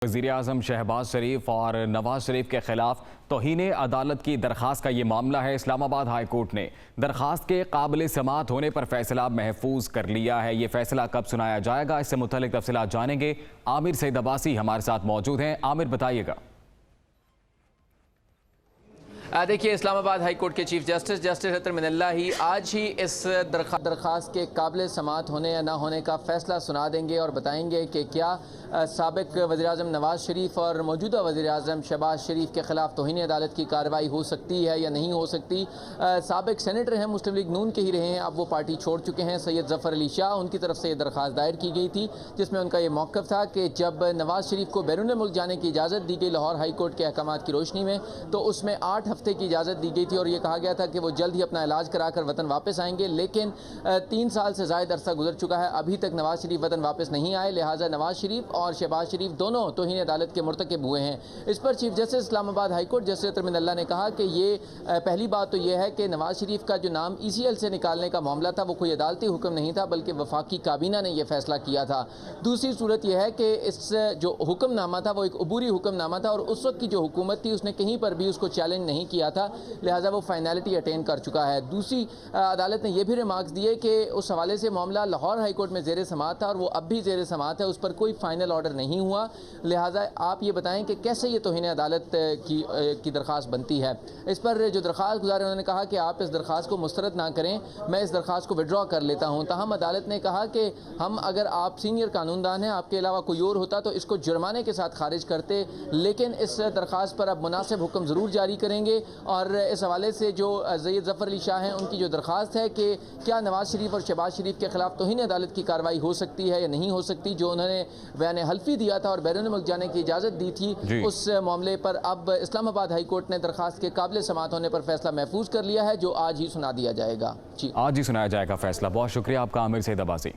वज़ीर-ए-आज़म शहबाज शरीफ और नवाज शरीफ के खिलाफ तौहीन अदालत की दरख्वास्त का ये मामला है। इस्लामाबाद हाई कोर्ट ने दरख्वास्त के काबिल समाअत होने पर फैसला महफूज कर लिया है। ये फैसला कब सुनाया जाएगा, इससे मुतल्लिक तफसीलात जानेंगे। आमिर सईद अब्बासी हमारे साथ मौजूद हैं। आमिर, बताइएगा। देखिए, इस्लामाबाद हाई कोर्ट के चीफ जस्टिस अतर मिनल्ला ही आज ही इस दरख्वास्त के काबिल समाअत होने या ना होने का फैसला सुना देंगे और बताएंगे कि क्या साबिक वज़ीर-ए-आज़म नवाज शरीफ और मौजूदा वज़ीर-ए-आज़म शहबाज शरीफ के खिलाफ तौहीन अदालत की कार्रवाई हो सकती है या नहीं हो सकती। साबिक सेनेटर हैं, मुस्लिम लीग नून के ही रहे हैं, अब वो पार्टी छोड़ चुके हैं। सैयद ज़फ़र अली शाह, उनकी तरफ से ये दरख्वास्त दायर की गई थी जिसमें उनका ये मौक़िफ़ था कि जब नवाज शरीफ को बैरून मुल्क जाने की इजाज़त दी गई लाहौर हाई कोर्ट के अहकामात की रोशनी में, तो उसमें 8 हफ्ते की इजाज़त दी गई थी और ये कहा गया था कि वो जल्द ही अपना इलाज कराकर वतन वापस आएंगे। लेकिन 3 साल से ज़ायद अरसा गुजर चुका है, अभी तक नवाज शरीफ वतन वापस नहीं आए। लिहाजा नवाज शरीफ और शहबाज शरीफ दोनों तौहीन अदालत के मुर्तकिब हुए हैं। इस पर chief justice Islamabad high court justice Athar Minallah ने कहा कि ये पहली बात तो ये है कि नवाज शरीफ का जो नाम ECL से निकालने का मामला था वो कोई अदालती हुक्म नहीं था, बल्कि वफाकी काबीना ने यह फैसला किया था। दूसरी सूरत यह है कि इस जो हुक्मनामा था वो एक अबूरी हुक्मनामा था और उस वक्त की जो हुकूमत थी उसने कहीं पर भी उसको चैलेंज नहीं किया था, लिहाजा वो फाइनलिटी अटेन कर चुका है। दूसरी अदालत ने यह भी रिमार्क्स दिए कि उस हवाले से मामला लाहौर हाई कोर्ट में ज़ेर समाअत था और वो अब भी ज़ेर समाअत है, उस पर कोई फाइनल ऑर्डर नहीं हुआ। लिहाजा आप ये बताएं कि कैसे ये तौहीन अदालत की दरख्वास्त बनती है। इस पर जो दरख्वास्त गुज़ारे उन्होंने कहा कि आप इस दरख्वास्त को मुस्तरद ना करें, मैं इस दरख्वास्त को विड्रॉ कर लेता हूँ। ताहम अदालत ने कहा कि हम अगर आप सीनियर कानूनदान हैं, आपके अलावा कोई और होता तो इसको जुर्माने के साथ खारिज करते, लेकिन इस दरख्वास्त पर अब मुनासिब हुक्म ज़रूर जारी करेंगे। और इस हवाले से जो सैयद ज़फ़र अली शाह हैं, उनकी जो दरख्वास्त है कि क्या नवाज शरीफ और शहबाज शरीफ के खिलाफ तौहीन अदालत की कार्रवाई हो सकती है या नहीं हो सकती, जो उन्होंने बयान हल्फी दिया था और बैरून मुल्क जाने की इजाज़त दी थी, उस मामले पर अब इस्लामाबाद हाई कोर्ट ने दरख्वास्त के काबिल समाअत होने पर फैसला महफूज कर लिया है, जो आज ही सुना दिया जाएगा। जी, आज ही सुनाया जाएगा फैसला। बहुत शुक्रिया आपका आमिर सईद अब्बासी।